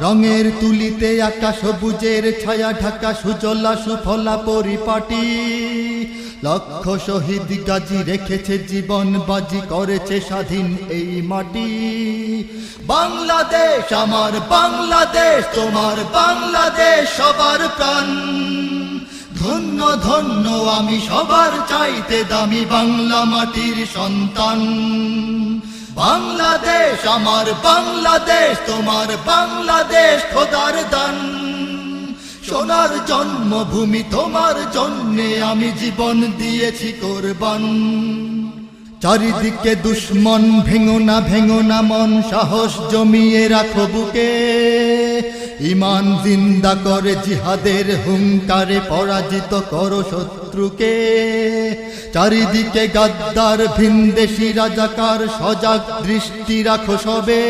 রঙের তুলিতে আকাশ সবুজের ছায়া ঢাকা সুজলা সুফলা পরিপাটি। লক্ষ শহীদ গাজী রেখেছে জীবন বাজি, করেছে স্বাধীন এই মাটি। বাংলাদেশ আমার বাংলাদেশ, তোমার বাংলাদেশ সবার প্রাণ। ধন্য ধন্য আমি সবার চাইতে দামি বাংলা মাটির সন্তান। বাংলাদেশ আমার বাংলাদেশ, তোমার বাংলাদেশ খোদার দান। সোনার জন্মভূমি, তোমার জন্যে আমি জীবন দিয়েছি কোরবান। চারিদিকে দুশ্মন, ভেঙো না মন, সাহস জমিয়ে রাখো বুকে। ঈমান জিন্দা করে জিহাদের হুঙ্কারে পরাজিত করো শত্রুকে। চারিদিকে গাদ্দার ভিনদেশী রাজাকার, সজাগ দৃষ্টি রাখো সবে।